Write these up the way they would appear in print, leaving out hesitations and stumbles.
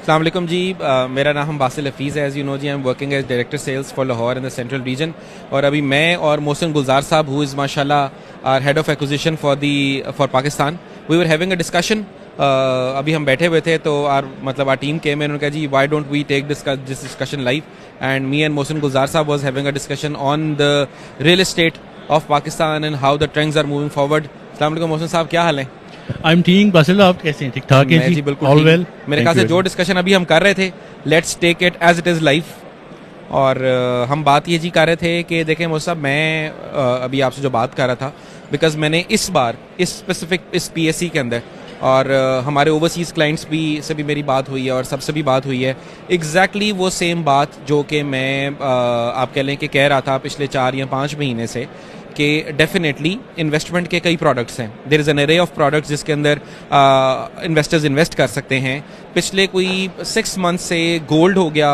अस्सलाम वालेकुम जी। मेरा नाम बासिल हफीज़ है। As you know ji, I am working as director sales for Lahore in the central region. और अभी मैं और मोहसिन गुलजार साहब, हु इज़ माशाल्लाह our head of acquisition for Pakistan, we were having a discussion. अभी हम बैठे हुए थे तो आर टीम केम इन, उन्होंने कहा जी why don't we take this discussion live, and me and Mohsin Gulzar साहब was having a discussion on the real estate of Pakistan and how the trends are moving forward. अस्सलाम वालेकुम मोहसिन साहब, क्या हाल है? आई एम ठीक। बासिल, आप कैसे हैं? ठीक ठाक है जी, बिल्कुल ऑल ठीक। वेल। मेरे ख्याल से जो डिस्कशन अभी हम कर रहे थे, let's take it as it is life. और हम बात ये जी कर रहे थे कि देखें मोहसिन साहब, मैं अभी आपसे जो बात कर रहा था, बिकॉज मैंने इस बार इस स्पेसिफिक इस पीएससी के अंदर और हमारे ओवरसीज़ क्लाइंट्स भी से भी मेरी बात हुई है और सबसे भी बात हुई है, एग्जैक्टली वो सेम बात जो कि मैं आप कह लें कि कह रहा था पिछले 4 या 5 महीने से, कि डेफिनेटली इन्वेस्टमेंट के कई प्रोडक्ट्स हैं। There is an array of products जिसके अंदर इन्वेस्टर्स इन्वेस्ट कर सकते हैं। पिछले कोई 6 मंथ से गोल्ड हो गया,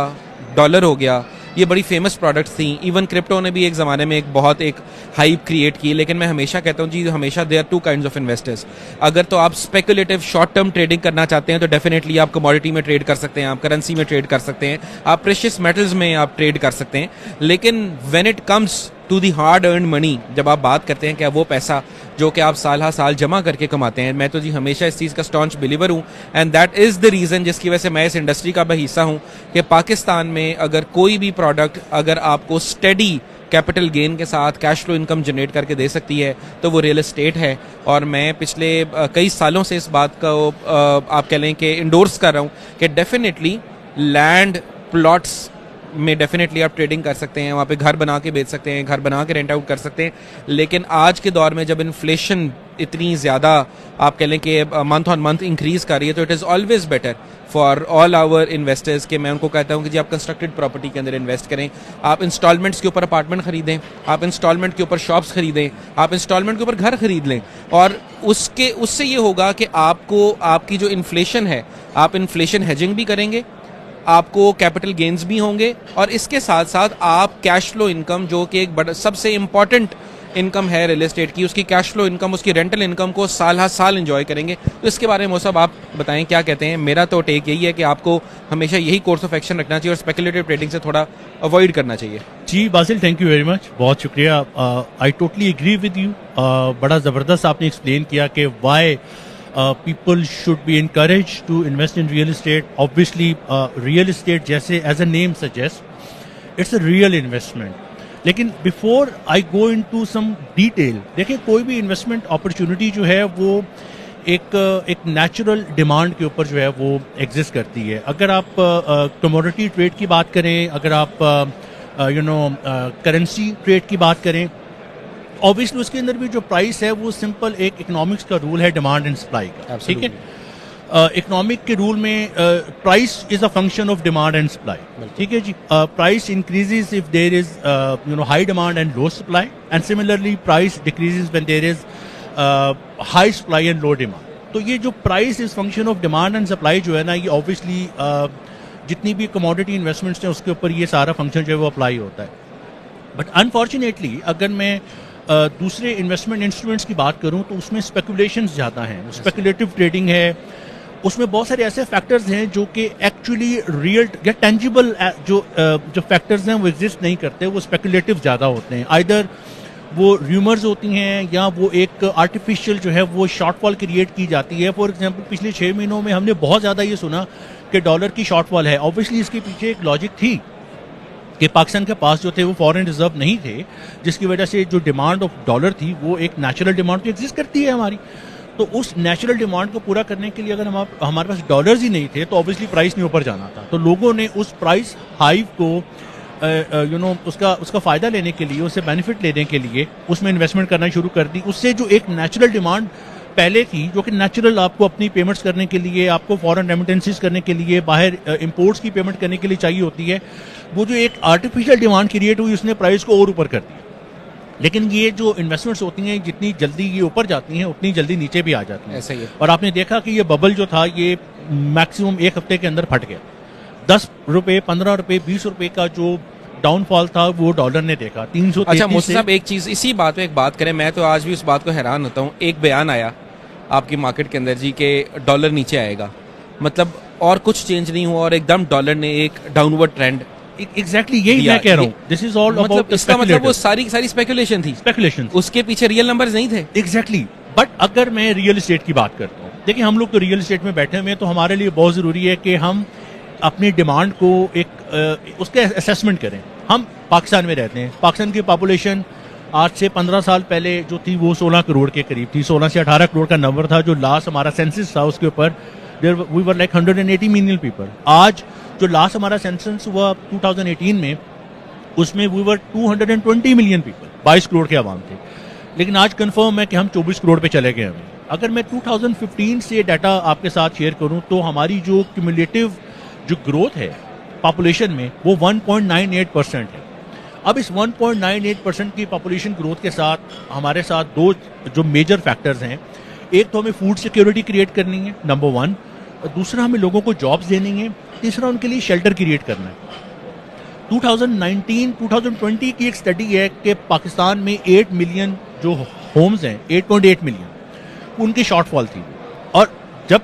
डॉलर हो गया, ये बड़ी फेमस प्रोडक्ट्स थी। इवन क्रिप्टो ने भी एक ज़माने में एक हाइप क्रिएट की। लेकिन मैं हमेशा कहता हूँ जी, हमेशा there are 2 kinds of investors. अगर तो आप स्पेकुलेटिव शॉर्ट टर्म ट्रेडिंग करना चाहते हैं तो डेफिनेटली आप कमोडिटी में ट्रेड कर सकते हैं, आप करेंसी में ट्रेड कर सकते हैं, आप प्रेशियस मेटल्स में आप ट्रेड कर सकते हैं। लेकिन when it comes to the hard earn money, जब आप बात करते हैं कि वो पैसा जो कि आप साल हर साल जमा करके कमाते हैं, मैं तो जी हमेशा इस चीज़ का स्टॉन्च बिलीवर हूँ। And that is the reason जिसकी वजह से मैं इस इंडस्ट्री का भी हिस्सा हूँ कि पाकिस्तान में अगर कोई भी प्रोडक्ट अगर आपको स्टेडी कैपिटल गेन के साथ कैश फ्लो इनकम जनरेट करके दे सकती है तो वो रियल एस्टेट है। और मैं पिछले कई सालों से इस बात को आप कह लें कि इंडोर्स कर रहा हूँ कि डेफिनेटली लैंड प्लॉट्स में डेफिनेटली आप ट्रेडिंग कर सकते हैं, वहाँ पे घर बना के बेच सकते हैं, घर बना के रेंट आउट कर सकते हैं। लेकिन आज के दौर में जब इन्फ्लेशन इतनी ज़्यादा आप कह लें कि मंथ ऑन मंथ इंक्रीज कर रही है, तो it is always better for all our investors कि मैं उनको कहता हूँ कि जी आप कंस्ट्रक्टेड प्रॉपर्टी के अंदर इन्वेस्ट करें, आप इंस्टॉलमेंट्स के ऊपर अपार्टमेंट खरीदें, आप इंस्टॉलमेंट के ऊपर शॉप्स खरीदें, आप इंस्टॉलमेंट के ऊपर घर खरीद लें। और उससे ये होगा कि आपको आपकी जो इन्फ्लेशन है, आप इन्फ्लेशन हेजिंग भी करेंगे, आपको कैपिटल गेन्स भी होंगे, और इसके साथ साथ आप कैश फ्लो इनकम, जो कि एक बड़ा सबसे इंपॉर्टेंट इनकम है रियल एस्टेट की, उसकी कैश फ्लो इनकम, उसकी रेंटल इनकम को साल हर साल एंजॉय करेंगे। तो इसके बारे में मोहसिन आप बताएं क्या कहते हैं? मेरा तो टेक यही है कि आपको हमेशा यही कोर्स ऑफ एक्शन रखना चाहिए और स्पेकुलेटिव ट्रेडिंग से थोड़ा अवॉइड करना चाहिए। जी Basil, thank you very much, बहुत शुक्रिया। I totally agree with you. बड़ा ज़बरदस्त आपने एक्सप्लेन किया कि why people should be encouraged to invest in real estate. Obviously, real estate, जैसे as a name suggests, it's a real investment. लेकिन before I go into some detail, देखिए कोई भी investment opportunity जो है वो एक नेचुरल डिमांड के ऊपर जो है वो एग्जिस्ट करती है। अगर आप कमोडिटी ट्रेड की बात करें, अगर आप करेंसी ट्रेड की बात करें, ऑब्वियसली उसके अंदर भी जो प्राइस है वो सिंपल एक इकोनॉमिक्स का रूल है, डिमांड एंड सप्लाई का। ठीक है, इकोनॉमिक के रूल में price is a function of demand and supply. ठीक है जी, price increases if there is high demand and low supply, and similarly price decreases when there is high supply and low demand. तो ये जो price is function of demand and supply जो है ना, ये ऑब्वियसली जितनी भी कमोडिटी इन्वेस्टमेंट्स हैं उसके ऊपर ये सारा फंक्शन जो है वो अप्लाई होता है। बट अनफॉर्चुनेटली अगर मैं दूसरे इन्वेस्टमेंट इंस्ट्रूमेंट्स की बात करूं तो उसमें स्पेकुलेशंस ज़्यादा हैं, स्पेकुलेटिव ट्रेडिंग है, उसमें बहुत सारे ऐसे फैक्टर्स हैं जो कि एक्चुअली रियल या टेंजिबल जो फैक्टर्स हैं वो एग्जिस्ट नहीं करते, वो स्पेकुलेटिव ज़्यादा होते हैं। आइदर वो र्यूमर्स होती हैं या वो एक आर्टिफिशियल जो है वो शॉर्टफॉल क्रिएट की जाती है। फॉर एग्जांपल पिछले 6 महीनों में हमने बहुत ज़्यादा ये सुना कि डॉलर की शॉर्टफॉल है। ऑब्वियसली इसके पीछे एक लॉजिक थी कि पाकिस्तान के पास जो थे वो फॉरेन रिजर्व नहीं थे, जिसकी वजह से जो डिमांड ऑफ डॉलर थी वो एक नेचुरल डिमांड तो एग्जिस्ट करती है हमारी। तो उस नेचुरल डिमांड को पूरा करने के लिए अगर हमारे पास डॉलर्स ही नहीं थे तो ऑब्वियसली प्राइस नहीं ऊपर जाना था। तो लोगों ने उस प्राइस हाइव को उसका फ़ायदा लेने के लिए, उससे बेनिफिट लेने के लिए उसमें इन्वेस्टमेंट करना शुरू कर दी। उससे जो एक नेचुरल डिमांड पहले थी, जो कि नेचुरल आपको अपनी पेमेंट्स करने के लिए, आपको फॉरेन रेमिटेंसीज करने के लिए, बाहर इंपोर्ट्स की पेमेंट करने के लिए चाहिए होती है, वो जो एक आर्टिफिशियल डिमांड क्रिएट हुई उसने प्राइस को और ऊपर कर दिया। लेकिन ये जो इन्वेस्टमेंट्स होती हैं जितनी जल्दी ये ऊपर जाती हैं उतनी जल्दी नीचे भी आ जाती हैं। ऐसा ही है। और आपने देखा कि ये बबल जो था ये मैक्सिमम 1 हफ्ते के अंदर फट गया। 10 रुपये, 15 रुपये, 20 रुपये का जो डाउनफॉल था वो डॉलर ने देखा। 300। अच्छा मोहसिन साहब, एक चीज़ इसी बात पे एक बात करें, मैं तो आज भी उस बात को हैरान होता हूँ। एक बयान आया आपकी मार्केट के अंदर जी के डॉलर नीचे आएगा, मतलब और कुछ चेंज नहीं हुआ और एकदम डॉलर ने एक डाउनवर्ड ट्रेंड एग्जैक्टली यही मैं कह रहा हूँ, दिस इज ऑल मतलब अबाउट इसका मतलब वो सारी सारी स्पेकुलेशन थी, स्पेकुलेशन, उसके पीछे रियल नंबर्स नहीं थे। एग्जैक्टली। बट अगर मैं रियल एस्टेट की बात करता हूँ, देखिए हम लोग तो रियल एस्टेट में बैठे हुए हैं, तो हमारे लिए बहुत जरूरी है कि हम अपनी डिमांड को एक उसके असेसमेंट करें। हम पाकिस्तान में रहते हैं, पाकिस्तान की पॉपुलेशन आज से 15 साल पहले जो थी वो 16 करोड़ के करीब थी, 16 से 18 करोड़ का नंबर था जो लास्ट हमारा सेंसस था, उसके ऊपर we were like 180 million people. आज जो लास्ट हमारा सेंसस हुआ 2018 में, उसमें वी वर 220 मिलियन पीपल, 22 करोड़ के आवाम थे। लेकिन आज कंफर्म है कि हम 24 करोड़ पे चले गए हैं। अगर मैं 2015 से डाटा आपके साथ शेयर करूं तो हमारी जो क्यूमुलेटिव जो ग्रोथ है पॉपुलेशन में वो 1.98% है। अब इस 1.98% की पॉपुलेशन ग्रोथ के साथ हमारे साथ दो जो मेजर फैक्टर्स हैं, एक तो हमें फूड सिक्योरिटी क्रिएट करनी है, नंबर 1, दूसरा हमें लोगों को जॉब्स देनी है, तीसरा उनके लिए शेल्टर क्रिएट करना है। 2019-2020 की एक स्टडी है कि पाकिस्तान में 8 मिलियन जो होम्स हैं, 8.8 मिलियन, उनकी शॉर्टफॉल थी। और जब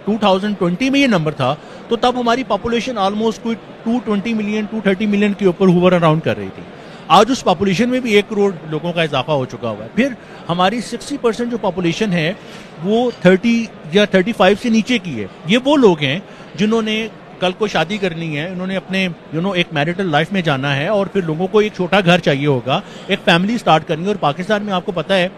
2020 में ये नंबर था तो तब हमारी पॉपुलेशन ऑलमोस्ट कोई 220 मिलियन 230 मिलियन के ऊपर हुवर अराउंड कर रही थी। आज उस पॉपुलेशन में भी 1 करोड़ लोगों का इजाफा हो चुका हुआ है। फिर हमारी 60% जो पॉपुलेशन है वो 30 या 35 से नीचे की है। ये वो लोग हैं जिन्होंने कल को शादी करनी है, उन्होंने अपने एक मैरिटल लाइफ में जाना है और फिर लोगों को एक छोटा घर चाहिए होगा, एक फैमिली स्टार्ट करनी है। और पाकिस्तान में आपको पता है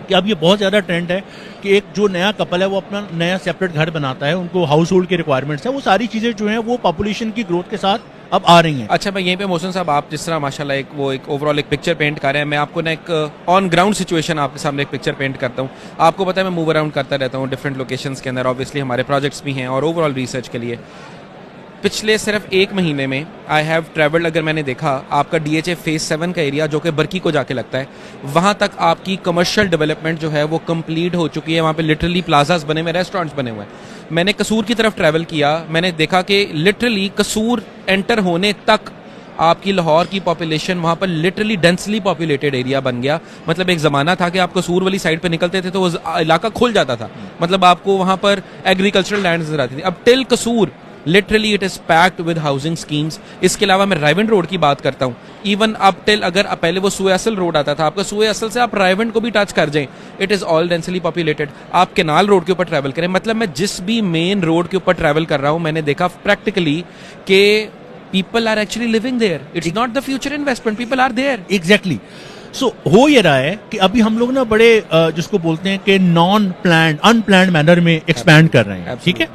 कि अब ये बहुत ज़्यादा ट्रेंड है कि एक जो नया कपल है वो अपना नया सेपरेट घर बनाता है, उनको हाउस होल्ड के रिक्वायरमेंट्स हैं, वो सारी चीज़ें जो हैं वो पॉपुलेशन की ग्रोथ के साथ अब आ रही हैं। अच्छा, मैं यहीं पे मोहसिन साहब, आप जिस तरह माशाल्लाह एक ओवरऑल एक पिक्चर पेंट कर रहे हैं, मैं आपको ना एक ऑन ग्राउंड सिचुएशन आपके सामने एक पिक्चर पेंट करता हूँ। आपको पता है मैं मूव अराउंड करता रहता हूँ डिफरेंट लोकेशंस के अंदर, ऑब्वियसली हमारे प्रोजेक्ट्स भी हैं और ओवरऑल रिसर्च के लिए। पिछले सिर्फ 1 महीने में आई हैव ट्रैवल्ड, अगर मैंने देखा आपका DHA फेज 7 का एरिया जो कि बरकी को जाके लगता है, वहाँ तक आपकी कमर्शियल डेवलपमेंट जो है वो कंप्लीट हो चुकी है। वहाँ पे लिटरली प्लाजास बने हुए, रेस्टोरेंट्स बने हुए हैं। मैंने कसूर की तरफ ट्रैवल किया, मैंने देखा कि लिटरली कसूर एंटर होने तक आपकी लाहौर की पॉपुलेशन वहाँ पर लिटरली डेंसली पॉपुलेटेड एरिया बन गया। मतलब एक ज़माना था कि आप कसूर वाली साइड पर निकलते थे तो वो इलाका खुल जाता था, मतलब आपको वहाँ पर एग्रीकल्चरल लैंड नजर आती थी। अब टिल कसूर literally it is packed with housing schemes. इसके अलावा मैं रायवंड रोड की बात करता हूँ, इवन अब टिल अगर पहले वो सुए असल रोड आता था, आपका सुए असल से आप रायवंड को भी टच कर जाएं, it is all densely populated. आप केनाल रोड के ऊपर ट्रैवल करें, मतलब मैं जिस भी मेन रोड के ऊपर ट्रैवल कर रहा हूँ मैंने देखा प्रैक्टिकली कि people are actually living there, it's not the future investment, people are there. Exactly. So हो ये रहा है कि अभी हम लोग ना बड़े जिसको बोलते हैं कि नॉन प्लान्ड अनप्लान्ड मैनर में एक्सपैंड कर रहे हैं, ठीक है।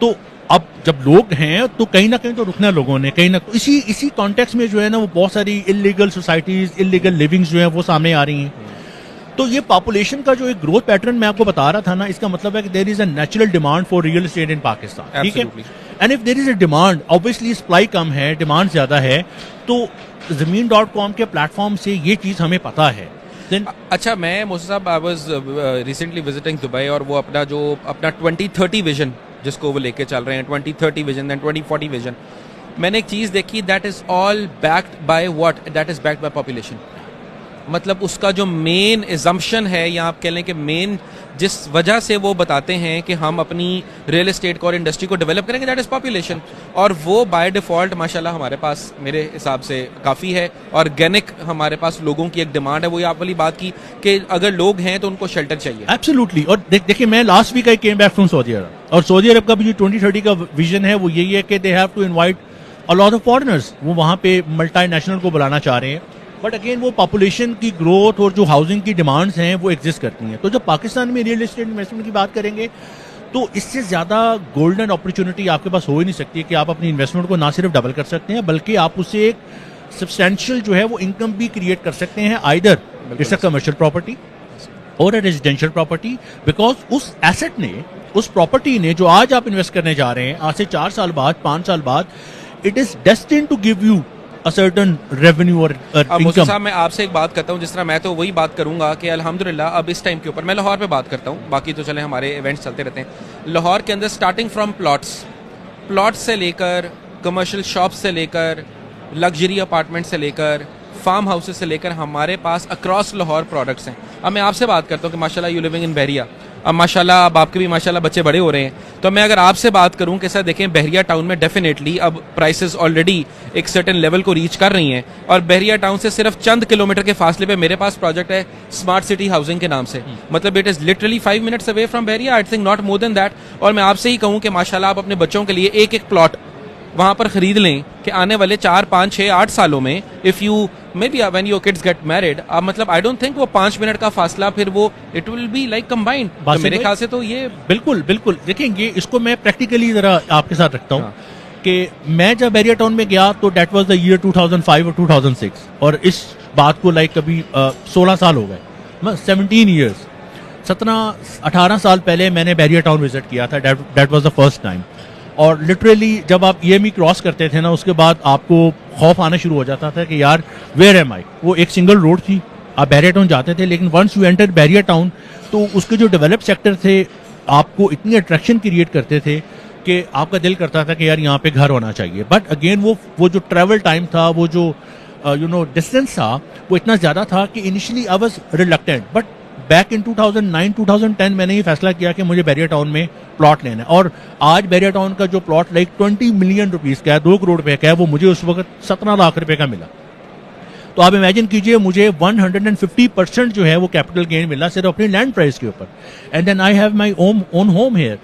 तो अब जब लोग हैं तो कहीं ना कहीं तो रुकना लोगों ने, कहीं ना तो इसी कॉन्टेक्स्ट में जो है ना वो बहुत सारी इलीगल सोसाइटीज, इलीगल लिविंग्स जो है वो सामने आ रही हैं। तो ये पॉपुलेशन का जो एक ग्रोथ पैटर्न मैं आपको बता रहा था ना, इसका मतलब है कि there is a natural demand for real estate in Pakistan, ठीक है। And if there is a demand, obviously supply कम है, डिमांड ज्यादा है, तो ज़मीन.com के प्लेटफॉर्म से ये चीज हमें पता है। अच्छा, मैं मोहसिन साहब, I was recently visiting Dubai और वो अपना 2030 विजन जिसको वो लेके चल रहे हैं, 2030 विजन देन 2040 विजन, मैंने एक चीज देखी, that is all backed by what, that is backed by population. मतलब उसका जो मेन एजम्पशन है या आप कह लें कि मेन जिस वजह से वो बताते हैं कि हम अपनी रियल एस्टेट को और इंडस्ट्री को डेवलप करेंगे, दैट इज पॉपुलेशन। और वो बाय डिफॉल्ट माशाल्लाह हमारे पास मेरे हिसाब से काफ़ी है। ऑर्गेनिक हमारे पास लोगों की एक डिमांड है, वही आप वाली बात की कि अगर लोग हैं तो उनको शेल्टर चाहिए। एब्सोल्युटली। और देखिए मैं last week I came back from Saudi Arabia, और सऊदी अरब का भी जो 2030 का विजन है वो यही है कि they have to invite a lot of foreigners. वो वहाँ पे मल्टीनेशनल को बुलाना चाह रहे हैं, बट अगेन वो पॉपुलेशन की ग्रोथ और जो हाउसिंग की डिमांड्स हैं वो एग्जिस्ट करती हैं। तो जब पाकिस्तान में रियल एस्टेट इन्वेस्टमेंट की बात करेंगे तो इससे ज़्यादा गोल्डन अपॉर्चुनिटी आपके पास हो ही नहीं सकती है कि आप अपनी इन्वेस्टमेंट को ना सिर्फ डबल कर सकते हैं बल्कि आप उससे एक सब्सटेंशियल जो है वो इनकम भी क्रिएट कर सकते हैं, either it's a commercial property और अ रेजिडेंशियल प्रॉपर्टी। बिकॉज उस एसेट ने, उस प्रॉपर्टी ने जो आज आप इन्वेस्ट करने जा रहे हैं, आज से 4 साल बाद, 5 साल बाद, it is destined to give you a certain revenue और income। साहब मैं आपसे एक बात करता हूँ, जिस तरह मैं तो वही बात करूंगा कि अल्हम्दुलिल्लाह अब इस टाइम के ऊपर मैं लाहौर पे बात करता हूँ, बाकी तो चले हमारे इवेंट्स चलते रहते हैं। लाहौर के अंदर स्टार्टिंग फ्रॉम प्लॉट्स से लेकर कमर्शियल शॉप्स से लेकर लग्जरी अपार्टमेंट से लेकर फार्म हाउसेस से लेकर हमारे पास अक्रॉस लाहौर प्रोडक्ट्स हैं। अब मैं आपसे बात करता हूँ कि माशाल्लाह यू लिविंग इन बहरिया, अब माशाल्लाह अब आपके भी माशाल्लाह बच्चे बड़े हो रहे हैं, तो मैं अगर आपसे बात करूं कि सर देखें बहरिया टाउन में डेफिनेटली अब प्राइसेस ऑलरेडी एक सर्टेन लेवल को रीच कर रही हैं, और बहरिया टाउन से सिर्फ चंद किलोमीटर के फासले पे मेरे पास प्रोजेक्ट है स्मार्ट सिटी हाउसिंग के नाम से, मतलब it is literally 5 minutes away from Bahria, I think not more than that. और मैं आपसे ही कहूं कि माशाल्लाह आप अपने बच्चों के लिए एक एक प्लॉट वहां पर खरीद लें कि आने वाले 4, 5, 6, 8 सालों में if you may be when your kids get married, मतलब आई डोंट थिंक वो 5 मिनट का फासला फिर वो it will be like combined. तो मेरे ख्याल से तो ये बिल्कुल बिल्कुल देखेंगे, इसको मैं प्रैक्टिकली जरा आपके साथ रखता हूँ कि मैं जब बहरिया टाउन में गया तो डेट वाज द ईयर 2005 और 2006, और इस बात को लाइक कभी 16 साल हो गए, 17 ईयर्स, 17-18 साल पहले मैंने बहरिया टाउन विजिट किया था, that was the first time. और लिटरली जब आप ईएमई क्रॉस करते थे ना, उसके बाद आपको खौफ आना शुरू हो जाता था कि यार वेयर एम आई। वो एक सिंगल रोड थी, आप बहरिया टाउन जाते थे, लेकिन once you enter Bahria town तो उसके जो डेवलप सेक्टर थे आपको इतनी अट्रैक्शन क्रिएट करते थे कि आपका दिल करता था कि यार यहाँ पे घर होना चाहिए। बट अगेन वो जो ट्रैवल टाइम था, वो जो डिस्टेंस था, वो इतना ज़्यादा था कि initially I was reluctant, but back in 2009-2010 मैंने ये फैसला किया कि मुझे बहरिया टाउन में प्लॉट लेना है। और आज बहरिया टाउन का जो प्लॉट लाइक 20 मिलियन रुपीस का है, 2 करोड़ रुपए का है, वो मुझे उस वक्त 17 लाख रुपए का मिला। तो आप इमेजिन कीजिए, मुझे 150% जो है वो कैपिटल गेन मिला सिर्फ अपनी लैंड प्राइस के ऊपर, and then I have my own home here.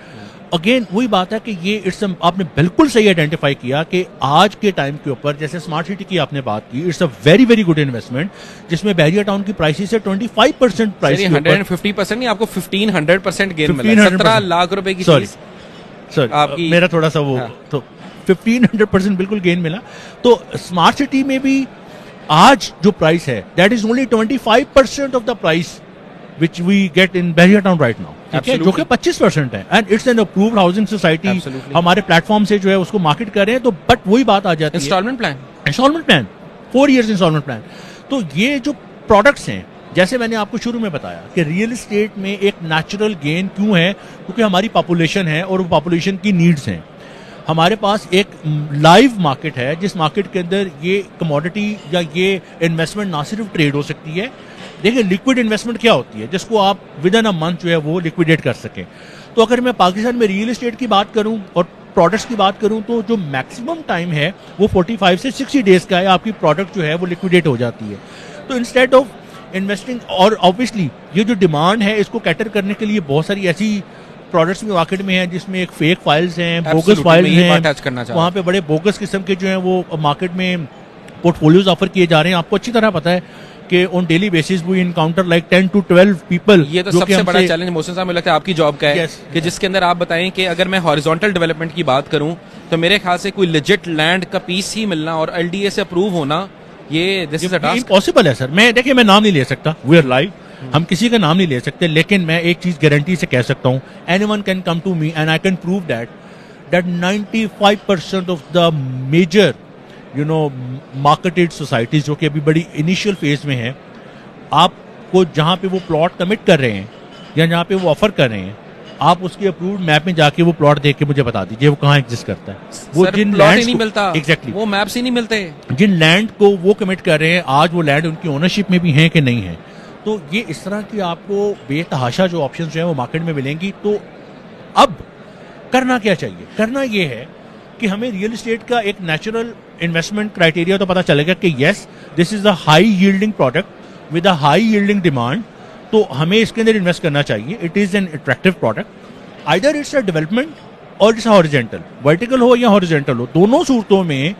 Again वही बात है कि ये आपने बिल्कुल सही आइडेंटिफाई किया कि आज के टाइम के ऊपर, जैसे स्मार्ट सिटी की आपने बात की, it's a very very good investment, जिसमें बहरिया टाउन की प्राइसेस है 25% प्राइस, 150% नहीं, आपको 1500% गेन मिला, 17 लाख रुपए की चीज। सर आपकी मेरा थोड़ा सा वो तो 1500% बिल्कुल गेन मिला। तो स्मार्ट सिटी में भी आज जो प्राइस है that is only 25% of the price which we get in Bahria Town right now, ठीक है, जो कि 25% है, and it's an approved housing society, हमारे प्लेटफॉर्म से जो है उसको मार्केट कर रहे हैं। तो बट वही बात आ जाती है, instalment plan 4 years instalment plan. तो ये जो प्रोडक्ट्स हैं, जैसे मैंने आपको शुरू में बताया कि रियल एस्टेट में एक नेचुरल गेन क्यों है, क्योंकि हमारी पॉपुलेशन है और वो पॉपुलेशन की नीड्स हैं। हमारे पास एक लाइव मार्केट है, जिस मार्केट के अंदर ये कमोडिटी या ये इन्वेस्टमेंट ना सिर्फ ट्रेड हो सकती है, देखिए लिक्विड इन्वेस्टमेंट क्या होती है, जिसको आप विद इन अ मंथ जो है वो लिक्विडेट कर सकें। तो अगर मैं पाकिस्तान में रियल एस्टेट की बात करूं और प्रोडक्ट्स की बात करूं, तो जो मैक्सिमम टाइम है वो 45 से 60 डेज का है, आपकी प्रोडक्ट जो है वो लिक्विडेट हो जाती है। तो इंस्टेड ऑफ इन्वेस्टिंग, और ऑब्वियसली ये जो डिमांड है इसको कैटर करने के लिए बहुत सारी ऐसी प्रोडक्ट्स भी मार्केट में है जिसमें एक फेक फाइल्स हैं, बोगस फाइल्स हैं, वहाँ पे बड़े बोगस किस्म के जो हैं वो मार्केट में पोर्टफोलियोज ऑफर किए जा रहे हैं। आपको अच्छी तरह पता है कि on daily basis we encounter like 10 to 12 people. ये तो सबसे बड़ा चैलेंज मोहसिन साहब मुझे लगता है आपकी जॉब का है, कि जिसके अंदर आप बताएं कि अगर मैं हॉरिजॉन्टल डेवलपमेंट की बात करूं तो मेरे ख्याल से कोई लेजिट लैंड का पीस ही मिलना और एलडीए से अप्रूव होना, ये this is a task impossible है सर। मैं देखिए, मैं नाम नहीं ले सकता, वी आर लाइव, हम किसी का नाम नहीं ले सकते, लेकिन मैं एक चीज गारंटी से कह सकता हूँ, anyone can come to me and I can prove that 95% of the major marketed societies जो कि अभी बड़ी इनिशियल फेज में है, आपको जहां पे वो प्लॉट कमिट कर रहे हैं या जहां पे वो ऑफर कर रहे हैं, आप उसके अप्रूव्ड मैप में जाके वो प्लॉट देख के मुझे बता दीजिए वो कहाँ एग्जिस्ट करता है। वो जिन लैंड नहीं मिलता, एग्जैक्टली वो मैप्स ही नहीं मिलते, जिन लैंड को वो कमिट कर रहे हैं, आज वो लैंड उनकी ओनरशिप में भी है कि नहीं है। तो ये इस तरह की आपको बेतहाशा जो ऑप्शन जो है वो मार्केट में मिलेंगी। तो अब करना क्या चाहिए? करना ये है कि हमें रियल एस्टेट का एक नेचुरल इन्वेस्टमेंट क्राइटेरिया तो पता चलेगा कि yes this is a high yielding product with a high yielding demand, तो हमें इसके अंदर इन्वेस्ट करना चाहिए। It is an attractive product, either it's a development और इट्स हॉरिजॉन्टल, वर्टिकल हो या हॉरिजॉन्टल हो, दोनों सूरतों में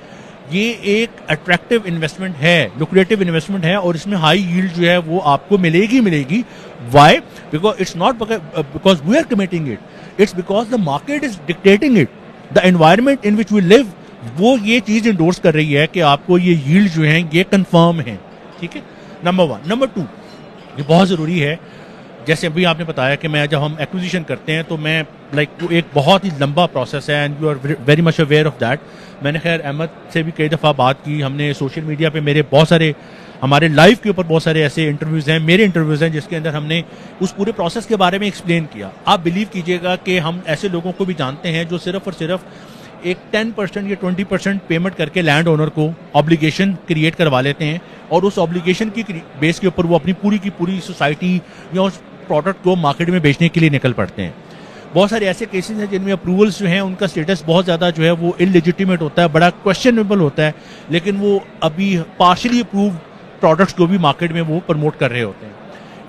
ये एक अट्रैक्टिव इन्वेस्टमेंट है, लुक्रेटिव इन्वेस्टमेंट है, और इसमें हाई यील्ड जो है वो आपको मिलेगी। Why? Because it's not because we are committing it, it's because the market is dictating it, the environment in which we live वो ये चीज इंडोर्स कर रही है कि आपको ये यील्ड जो है ये कंफर्म है। ठीक है, नंबर 1। नंबर 2, ये बहुत ज़रूरी है, जैसे अभी आपने बताया कि मैं जब हम एक्विजिशन करते हैं तो मैं लाइक एक बहुत ही लंबा प्रोसेस है and you are very much aware of that. मैंने खैर अहमद से भी कई दफ़ा बात की, हमने सोशल मीडिया पे मेरे बहुत सारे, हमारे लाइव के ऊपर बहुत सारे ऐसे इंटरव्यूज़ हैं, मेरे इंटरव्यूज़ हैं जिसके अंदर हमने उस पूरे प्रोसेस के बारे में एक्सप्लेन किया। आप बिलीव कीजिएगा कि हम ऐसे लोगों को भी जानते हैं जो सिर्फ और सिर्फ एक 10% या 20% पेमेंट करके लैंड ओनर को ऑब्लिगेशन क्रिएट करवा लेते हैं, और उस ऑब्लिगेशन की बेस के ऊपर वो अपनी पूरी की पूरी सोसाइटी या उस प्रोडक्ट को मार्केट में बेचने के लिए निकल पड़ते हैं। बहुत सारे ऐसे केसेस हैं जिनमें अप्रूवल्स जो हैं उनका स्टेटस बहुत ज़्यादा जो है वो इललेजिटिमेट होता है, बड़ा क्वेश्चनेबल होता है, लेकिन वो अभी पार्शली अप्रूव्ड प्रोडक्ट्स को भी मार्केट में वो प्रमोट कर रहे होते हैं।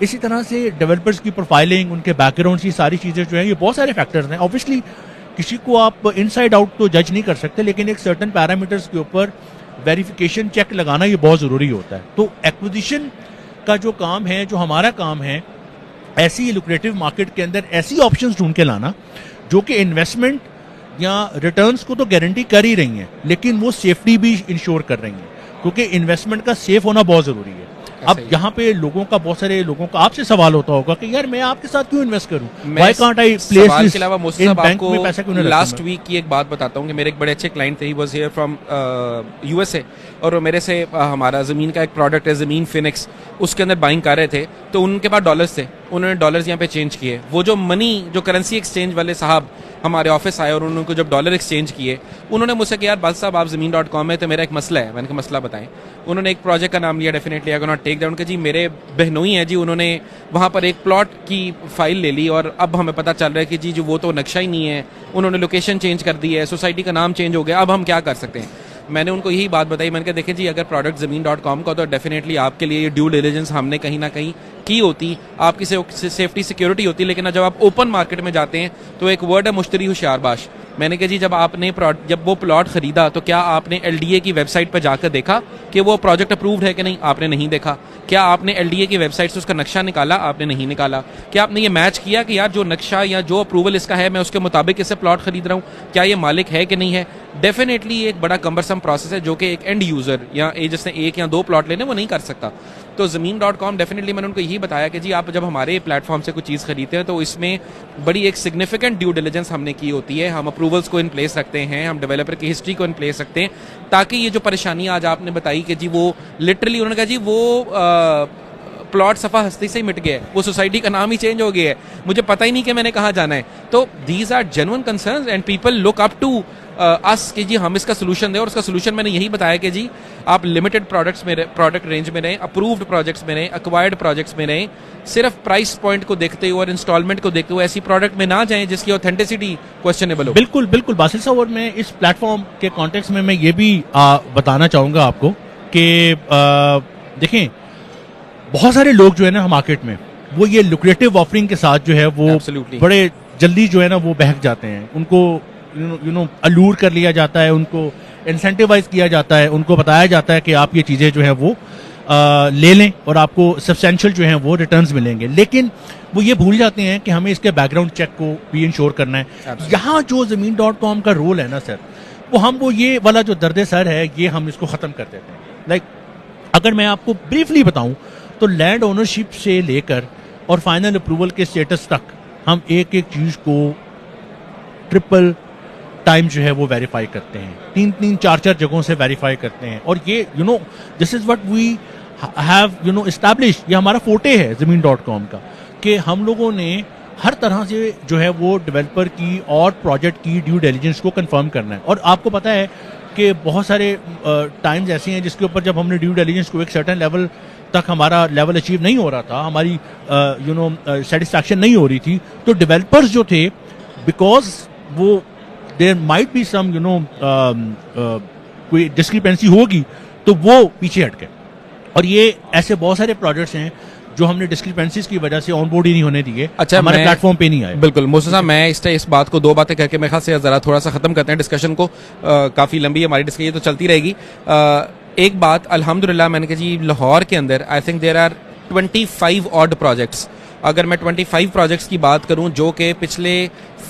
इसी तरह से डेवलपर्स की प्रोफाइलिंग, उनके बैकग्राउंड की सारी चीज़ें जो हैं, ये बहुत सारे फैक्टर्स हैं। ऑब्वियसली किसी को आप इनसाइड आउट तो जज नहीं कर सकते, लेकिन एक सर्टन पैरामीटर्स के ऊपर वेरिफिकेशन चेक लगाना ये बहुत ज़रूरी होता है। तो एक्विजिशन का जो काम है, जो हमारा काम है, ऐसी लुक्रेटिव मार्केट के अंदर ऐसी ऑप्शंस ढूंढ के लाना जो कि इन्वेस्टमेंट या रिटर्न्स को तो गारंटी कर ही रही हैं, लेकिन वो सेफ्टी भी इंश्योर कर रही हैं, क्योंकि इन्वेस्टमेंट का सेफ होना बहुत ज़रूरी है। अब यहाँ पे लोगों का, बहुत सारे लोगों का आपसे सवाल होता होगा कि यार मैं आपके साथ क्यों इन्वेस्ट करूं, why can't I place this in bank में पैसा क्यों नहीं रखूं। लास्ट वीक की एक बात बताता हूँ कि मेरे एक बड़े अच्छे क्लाइंट थे, he was here from USA, और मेरे से हमारा ज़मीन का एक प्रोडक्ट है ज़मीन फिनिक्स, उसके अंदर बाइंग कर रहे थे, तो उनके पास डॉलर्स थे, उन्होंने डॉलर्स यहाँ पे चेंज किए। वो जो मनी, जो करेंसी एक्सचेंज वाले साहब हमारे ऑफिस आए और उनको जब डॉलर एक्सचेंज किए, उन्होंने मुझसे कहा यार बादशाह साहब आप ज़मीन.com है, तो मेरा एक मसला है। मैंने कहा मसला बताएं। उन्होंने एक प्रोजेक्ट का नाम लिया, definitely I can not take that. उनके जी मेरे बहनोई है जी, उन्होंने वहाँ पर एक प्लॉट की फाइल ले ली और अब हमें पता चल रहा है कि जी जो वो तो नक्शा ही नहीं है, उन्होंने लोकेशन चेंज कर दी है, सोसाइटी का नाम चेंज हो गया, अब हम क्या कर सकते हैं। मैंने उनको यही बात बताई, मैंने कहा देखिए जी अगर प्रोडक्ट ज़मीन.com का तो डेफिनेटली आपके लिए ये ड्यू डिलिजेंस हमने कहीं ना कहीं की होती, आपकी सेफ्टी सिक्योरिटी होती, लेकिन जब आप ओपन मार्केट में जाते हैं तो एक वर्ड है मुश्तरी होशियारबाश। मैंने कहा जी जब वो प्लॉट खरीदा तो क्या आपने एलडीए की वेबसाइट पर जाकर देखा कि वो प्रोजेक्ट अप्रूव्ड है कि नहीं? आपने नहीं देखा। क्या आपने एलडीए की वेबसाइट से उसका नक्शा निकाला? आपने नहीं निकाला। क्या आपने ये मैच किया कि यार जो नक्शा या जो अप्रूवल इसका है मैं उसके मुताबिक इससे प्लॉट खरीद रहा हूँ, क्या ये मालिक है कि नहीं है? डेफिनेटली ये एक बड़ा कम्बरसम प्रोसेस है जो कि एक एंड यूजर या जिसने एक या दो प्लॉट लेने वो नहीं कर सकता। तो ज़मीन.com डेफिनेटली मैंने उनको यही बताया कि जी आप जब हमारे प्लेटफॉर्म से कुछ चीज़ खरीदते हैं तो इसमें बड़ी एक सिग्निफिकेंट ड्यू डिलिजेंस हमने की होती है, हम अप्रूवल्स को इन प्लेस रखते हैं, हम डेवलपर की हिस्ट्री को इन प्लेस रखते हैं, ताकि ये जो परेशानी आज आपने बताई कि जी वो लिटरली उन्होंने कहा जी वो प्लॉट सफ़ा हस्ती से ही मिट गया है, वो सोसाइटी का नाम ही चेंज हो गया है, मुझे पता ही नहीं कि मैंने कहाँ जाना है। तो these are genuine concerns and people look up to us कि जी हम इसका सोल्यूशन दें, और उसका सोल्यूशन मैंने यही बताया कि जी आप लिमिटेड प्रोडक्ट रेंज में रहें, अप्रूव्ड प्रोजेक्ट्स में रहें, एक्वायर्ड प्रोजेक्ट्स में रहें, सिर्फ प्राइस पॉइंट को देखते हुए और इंस्टॉलमेंट को देखते हुए ऐसी प्रोडक्ट में ना जाएं जिसकी ऑथेंटिसिटी क्वेश्चनेबल हो। बिल्कुल बिल्कुल बासिल साहब, और मैं इस प्लेटफॉर्म के कॉन्टेक्स्ट में मैं ये भी बताना चाहूँगा आपको कि देखें बहुत सारे लोग जो है ना मार्केट में वो ये लुक्रेटिव ऑफरिंग के साथ जो है वो Absolutely. बड़े जल्दी जो है ना वो बहक जाते हैं, उनको यू नो अलूर कर लिया जाता है, उनको इंसेंटिवाइज किया जाता है, उनको बताया जाता है कि आप ये चीज़ें जो है वो ले लें और आपको सब्सटेंशियल जो है वो रिटर्न्स मिलेंगे, लेकिन वो ये भूल जाते हैं कि हमें इसके बैकग्राउंड चेक को भी इंश्योर करना है। यहाँ जो ज़मीन.com का रोल है ना सर, वो ये वाला जो दर्द सर है ये हम इसको ख़त्म कर देते हैं। लाइक अगर मैं आपको ब्रीफली बताऊं तो लैंड ओनरशिप से लेकर और फाइनल अप्रूवल के स्टेटस तक हम एक एक चीज़ को ट्रिपल टाइम जो है वो वेरीफाई करते हैं, 3-3, 4-4 जगहों से वेरीफाई करते हैं, और ये this is what we have establish, ये हमारा फोटे है ज़मीन.com का, कि हम लोगों ने हर तरह से जो है वो डेवलपर की और प्रोजेक्ट की ड्यू डिलिजेंस को कंफर्म करना है। और आपको पता है कि बहुत सारे टाइम्स ऐसे हैं जिसके ऊपर जब हमने ड्यू डिलिजेंस को एक सर्टेन लेवल तक हमारा लेवल अचीव नहीं हो रहा था, हमारी सेटिस्फैक्शन नहीं हो रही थी, तो डेवलपर्स जो थे, बिकॉज वो देयर माइट बी सम कोई डिस्क्रिपेंसी होगी तो वो पीछे हट गए। और ये ऐसे बहुत सारे प्रोजेक्ट्स हैं जो हमने डिस्क्रिपेंसीज की वजह से ऑनबोर्ड ही नहीं होने दिए, अच्छा, हमारे प्लेटफॉर्म पे नहीं आए। बिल्कुल मूसा साहब, मैं इस बात को दो बातें करके मेरे ख्याल से जरा थोड़ा सा खत्म करते हैं डिस्कशन को, काफी लंबी है हमारी डिस्कशन, ये तो चलती रहेगी। एक बात अल्हम्दुलिल्लाह मैंने कहा जी लाहौर के अंदर I think there are 25 odd projects. अगर मैं 25 प्रोजेक्ट्स की बात करूं जो कि पिछले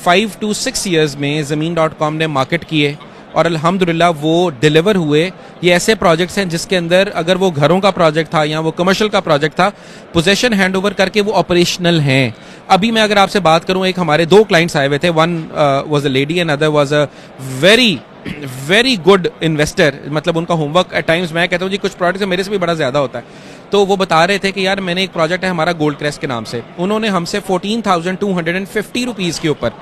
5 to 6 ईयर्स में ज़मीन.com ने मार्केट किए और अल्हम्दुलिल्लाह वो डिलीवर हुए, ये ऐसे प्रोजेक्ट्स हैं जिसके अंदर अगर वो घरों का प्रोजेक्ट था या वो कमर्शियल का प्रोजेक्ट था, पोजेशन हैंड ओवर करके वो ऑपरेशनल हैं। अभी मैं अगर आपसे बात करूं, एक हमारे 2 क्लाइंट्स आए हुए थे, one was a lady and other was a very good investor, मतलब उनका होमवर्क एट टाइम्स मैं कहता हूँ जी कुछ प्रोजेक्ट्स मेरे से भी बड़ा ज्यादा होता है। तो वो बता रहे थे कि यार मैंने एक प्रोजेक्ट है हमारा गोल्ड क्रेस्ट के नाम से, उन्होंने हमसे 14,250 रुपीज़ के ऊपर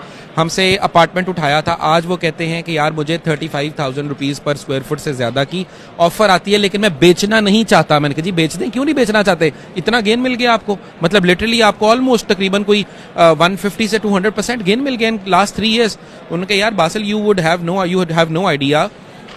हमसे अपार्टमेंट उठाया था, आज वो कहते हैं कि यार मुझे 35,000 रुपीज़ पर स्क्वायर फुट से ज़्यादा की ऑफर आती है, लेकिन मैं बेचना नहीं चाहता। मैंने कहा जी बेच दें, क्यों नहीं बेचना चाहते, इतना गेन मिल गया आपको, मतलब लिटरली आपको ऑलमोस्ट तकरीबन कोई 150 से 200% गेन मिल गया इन लास्ट 3 years। उनके यार Basil you would have no idea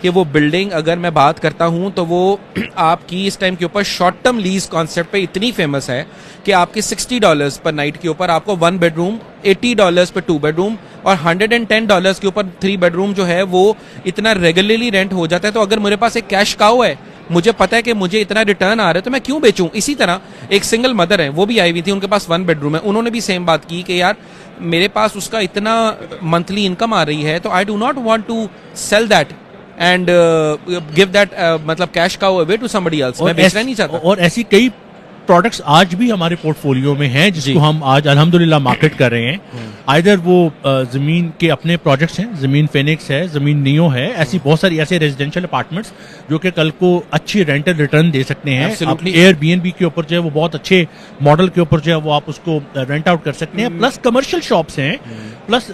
कि वो बिल्डिंग अगर मैं बात करता हूं तो वो आपकी इस टाइम के ऊपर शॉर्ट टर्म लीज कॉन्सेप्ट पे इतनी फेमस है कि आपके $60 पर नाइट के ऊपर आपको 1 बेडरूम, $80 पर 2 बेडरूम और $110 के ऊपर 3 बेडरूम जो है वो इतना रेगुलरली रेंट हो जाता है। तो अगर मेरे पास एक कैश काउ है, मुझे पता है कि मुझे इतना रिटर्न आ रहा है, तो मैं क्यों बेचूं। इसी तरह एक सिंगल मदर है, वो भी आई हुई थी, उनके पास 1 बेडरूम है, उन्होंने भी सेम बात की कि यार मेरे पास उसका इतना मंथली इनकम आ रही है, तो I do not want to sell that and give that मतलब cash cow away to somebody else. मैं बेचना नहीं चाहता। और ऐसी कई प्रोडक्ट्स आज भी हमारे पोर्टफोलियो में हैं जिसको हम आज अल्हम्दुलिल्लाह मार्केट कर रहे हैं। आइदर वो जमीन के अपने प्रोजेक्ट्स हैं, जमीन फिनिक्स है, जमीन नियो है, ऐसी बहुत सारी ऐसे रेजिडेंशियल अपार्टमेंट्स जो कि कल को अच्छी रेंटल रिटर्न दे सकते हैं। अपनी एयरबीएनबी के ऊपर जो है वो बहुत अच्छे मॉडल के ऊपर जो है वो आप उसको रेंट आउट कर सकते हैं। प्लस कमर्शियल शॉप्स हैं, प्लस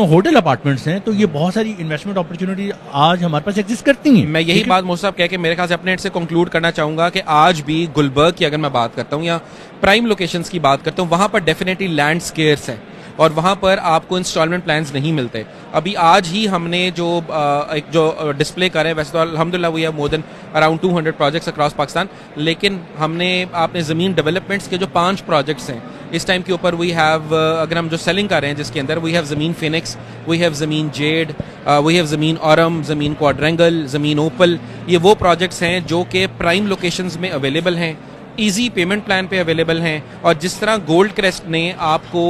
होटल अपार्टमेंट्स हैं। तो ये बहुत सारी इन्वेस्टमेंट अपॉर्चुनिटी आज हमारे पास एग्जिस्ट करती हैं। मैं यही बात मोहसिन साहब कह के मेरे ख्याल से अपने एंड से कंक्लूड करना चाहूंगा कि आज भी गुलबर्ग की अगर मैं बात करता हूँ या प्राइम लोकेशंस की बात करता हूँ, वहां पर डेफिनेटली लैंड स्केर्स है और वहां पर आपको इंस्टॉलमेंट प्लान्स नहीं मिलते। अभी आज ही हमने एक जो डिस्प्ले करें, वैसे तो अल्हम्दुलिल्लाह we have more than around 200 projects across Pakistan, लेकिन हमने आपने ज़मीन डेवलपमेंट्स के जो 5 प्रोजेक्ट्स हैं इस टाइम के ऊपर वी हैव, अगर हम जो सेलिंग कर रहे हैं जिसके अंदर वी हैव ज़मीन फिनिक्स, वी हैव ज़मीन जेड, वी हैव ज़मीन औरम, ज़मीन क्वाड्रेंगल, ज़मीन ओपल। ये वो प्रोजेक्ट्स हैं जो कि प्राइम लोकेशंस में अवेलेबल हैं, ईजी पेमेंट प्लान पे अवेलेबल हैं। और जिस तरह गोल्ड क्रेस्ट ने आपको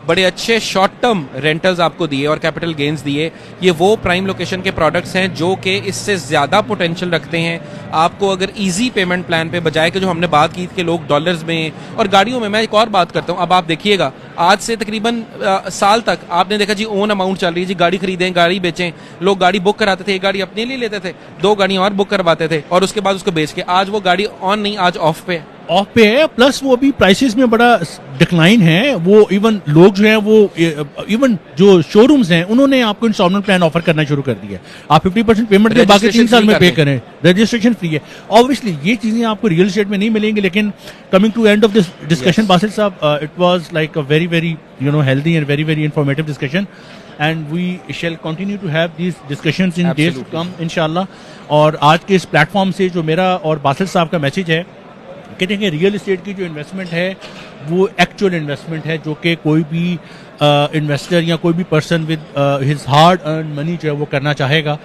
बड़े अच्छे शॉर्ट टर्म रेंटल्स आपको दिए और कैपिटल गेन्स दिए, ये वो प्राइम लोकेशन के प्रोडक्ट्स हैं जो कि इससे ज़्यादा पोटेंशियल रखते हैं। आपको अगर इजी पेमेंट प्लान पे, बजाय कि जो हमने बात की कि लोग डॉलर्स में और गाड़ियों में, मैं एक और बात करता हूँ, अब आप देखिएगा आज से तकरीबन साल तक आपने देखा जी ओन अमाउंट चल रही है जी, गाड़ी खरीदें गाड़ी बेचें। लोग गाड़ी बुक कराते थे, एक गाड़ी अपने लिए लेते थे, 2 गाड़ियाँ और बुक करवाते थे और उसके बाद उसको बेच के, आज वो गाड़ी ऑन नहीं, आज ऑफ पे है। प्लस वो अभी प्राइसेस में बड़ा डिक्लाइन है। वो इवन लोग जो है वो इवन जो शोरूम्स हैं उन्होंने आपको इंस्टॉलमेंट प्लान ऑफर करना शुरू कर दिया। आप 50% पेमेंट के बाकी 3 साल में पे करें, रजिस्ट्रेशन फ्री है। ऑब्वियसली ये चीजें आपको रियल एस्टेट में नहीं मिलेंगी, लेकिन coming to end of this discussion Basil साहब, it was like a very very healthy and very very informative discussion, and we shall continue to have these discussions in days to come inshallah। और आज के इस platform से जो मेरा और Basil साहब का मैसेज है, कहते हैं कि रियल एस्टेट की जो इन्वेस्टमेंट है वो एक्चुअल इन्वेस्टमेंट है जो कि कोई भी इन्वेस्टर या कोई भी person with his hard earn money जो है वो करना चाहेगा।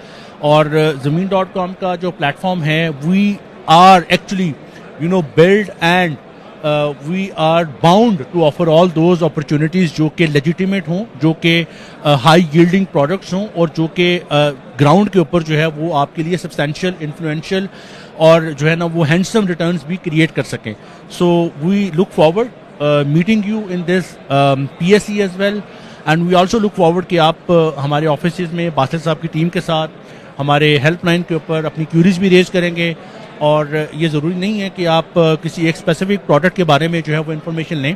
और ज़मीन.com का जो प्लेटफॉर्म है, we are actually build and we are bound to offer all those opportunities जो कि legitimate हों, जो कि high yielding products हों और जो कि ground के ऊपर जो है वो आपके लिए substantial, influential और जो है ना वो handsome returns भी create कर सकें। So we look forward meeting you in this PSE as well, and we also look forward कि आप हमारे ऑफिस में बासिल साहब की टीम के साथ हमारे हेल्पलाइन के ऊपर अपनी क्यूरीज भी रेज करेंगे। और ये ज़रूरी नहीं है कि आप किसी एक स्पेसिफिक प्रोडक्ट के बारे में जो है वो इन्फॉर्मेशन लें।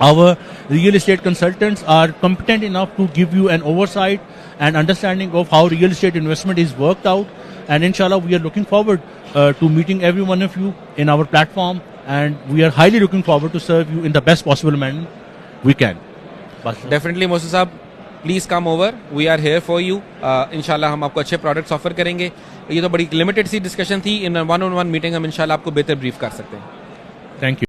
Our real estate consultants are competent enough to give you an oversight and understanding of how real estate investment is worked out. And inshallah, we are looking forward to meeting every one of you in our platform, and we are highly looking forward to serve you in the best possible manner we can. Definitely, Mohsin साहब, please come over, we are here for you. इंशाल्लाह हम आपको अच्छे products offer करेंगे। ये तो बड़ी limited सी discussion थी, इन 1-on-1 मीटिंग हम इंशाल्लाह आपको बेहतर ब्रीफ कर सकते हैं। Thank you.